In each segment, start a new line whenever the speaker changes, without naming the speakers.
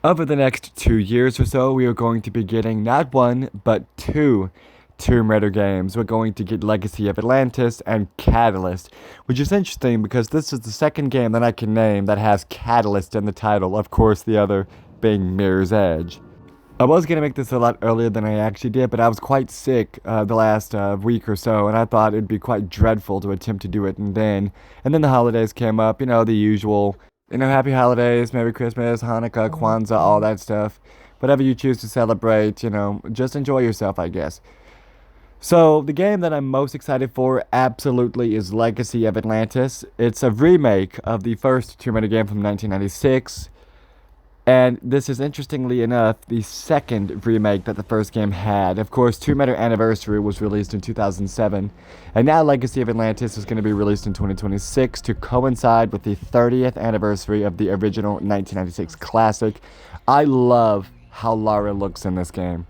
Over the next 2 years or so, we are going to be getting not one, but two Tomb Raider games. We're going to get Legacy of Atlantis and Catalyst, which is interesting because this is the second game that I can name that has Catalyst in the title. Of course, the other being Mirror's Edge. I was going to make this a lot earlier than I actually did, but I was quite sick the last week or so, and I thought it'd be quite dreadful to attempt to do it and then the holidays came up, the usual, happy holidays, Merry Christmas, Hanukkah, Kwanzaa, all that stuff. Whatever you choose to celebrate, just enjoy yourself, I guess. So, the game that I'm most excited for absolutely is Legacy of Atlantis. It's a remake of the first Tomb Raider game from 1996. And this is, interestingly enough, the second remake that the first game had. Of course, Tomb Raider Anniversary was released in 2007, and now Legacy of Atlantis is going to be released in 2026 to coincide with the 30th anniversary of the original 1996 classic. I love how Lara looks in this game.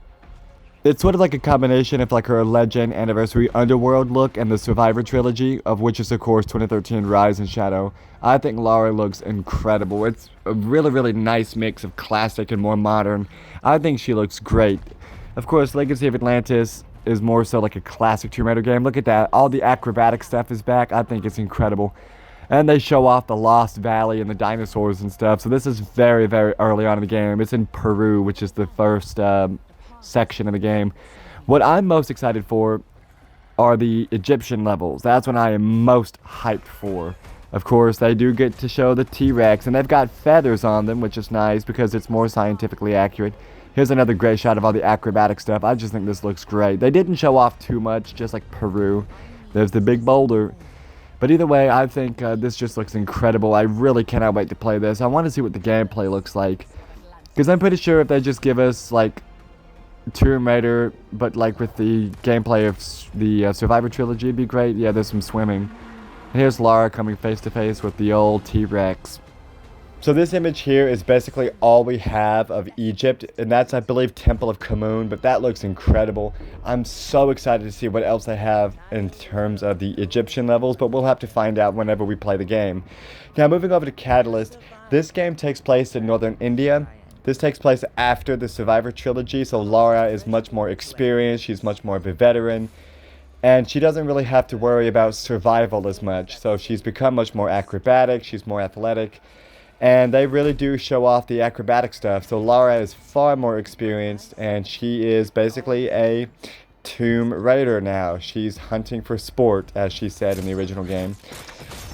It's sort of like a combination of like her Legend Anniversary Underworld look and the Survivor trilogy, of which is of course 2013 Rise and Shadow. I think Lara looks incredible. It's a really, really nice mix of classic and more modern. I think she looks great. Of course, Legacy of Atlantis is more so like a classic Tomb Raider game. Look at that. All the acrobatic stuff is back. I think it's incredible. And they show off the Lost Valley and the dinosaurs and stuff. So this is very, very early on in the game. It's in Peru, which is the first section of the game. What I'm most excited for are the Egyptian levels. That's what I am most hyped for. Of course, they do get to show the T-Rex, and they've got feathers on them, which is nice because it's more scientifically accurate. Here's another great shot of all the acrobatic stuff. I just think this looks great. They didn't show off too much, just like Peru. There's the big boulder. But either way, I think this just looks incredible. I really cannot wait to play this. I want to see what the gameplay looks like. Because I'm pretty sure if they just give us, like, Tomb Raider, but like with the gameplay of the Survivor trilogy, it'd be great. Yeah, there's some swimming. And here's Lara coming face to face with the old T-Rex. So this image here is basically all we have of Egypt, and that's, I believe, Temple of Khnum, but that looks incredible. I'm so excited to see what else they have in terms of the Egyptian levels, but we'll have to find out whenever we play the game. Now, moving over to Catalyst, this game takes place in northern India. This takes place after the Survivor trilogy, so Lara is much more experienced, she's much more of a veteran, and she doesn't really have to worry about survival as much, so she's become much more acrobatic, she's more athletic, and they really do show off the acrobatic stuff, so Lara is far more experienced, and she is basically a Tomb Raider now. She's hunting for sport, as she said in the original game.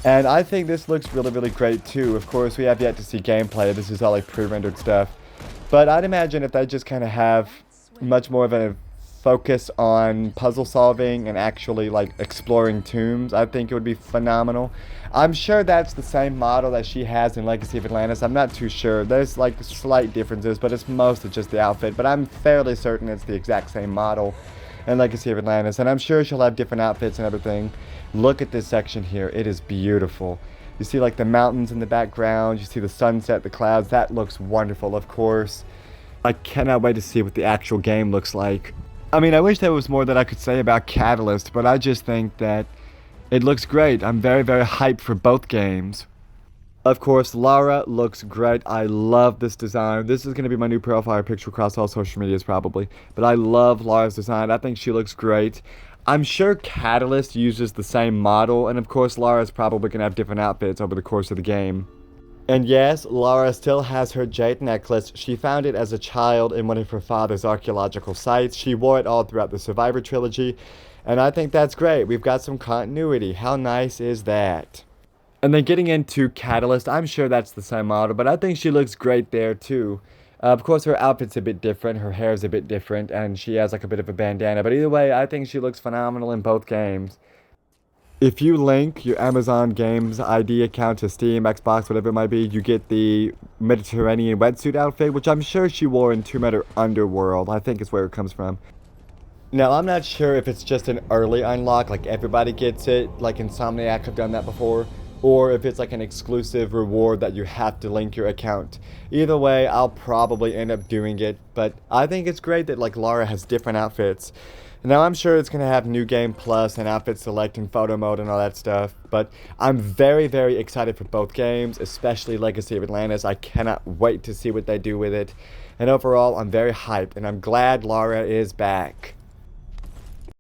And I think this looks really, really great too. Of course, we have yet to see gameplay. This is all like pre-rendered stuff. But I'd imagine if they just kind of have much more of a focus on puzzle solving and actually like exploring tombs, I think it would be phenomenal. I'm sure that's the same model that she has in Legacy of Atlantis. I'm not too sure. There's like slight differences, but it's mostly just the outfit. But I'm fairly certain it's the exact same model in Legacy of Atlantis. And I'm sure she'll have different outfits and everything. Look at this section here. It is beautiful. You see like the mountains in the background. You see the sunset, the clouds. That looks wonderful, of course. I cannot wait to see what the actual game looks like. I mean, I wish there was more that I could say about Catalyst, but I just think that it looks great. I'm very, very hyped for both games. Of course, Lara looks great. I love this design. This is going to be my new profile picture across all social medias probably. But I love Lara's design. I think she looks great. I'm sure Catalyst uses the same model, and of course Lara's probably going to have different outfits over the course of the game. And yes, Lara still has her jade necklace. She found it as a child in one of her father's archaeological sites. She wore it all throughout the Survivor trilogy, and I think that's great. We've got some continuity. How nice is that? And then getting into Catalyst, I'm sure that's the same model, but I think she looks great there too. Of course, her outfit's a bit different, her hair's a bit different, and she has like a bit of a bandana. But either way, I think she looks phenomenal in both games. If you link your Amazon Games ID account to Steam, Xbox, whatever it might be, you get the Mediterranean wetsuit outfit, which I'm sure she wore in Tomb Raider Underworld. I think is where it comes from. Now, I'm not sure if it's just an early unlock, like everybody gets it, like Insomniac have done that before, or if it's like an exclusive reward that you have to link your account. Either way, I'll probably end up doing it, but I think it's great that like Lara has different outfits. Now, I'm sure it's going to have New Game Plus and outfit selecting photo mode and all that stuff, but I'm very, very excited for both games, especially Legacy of Atlantis. I cannot wait to see what they do with it. And overall, I'm very hyped, and I'm glad Lara is back.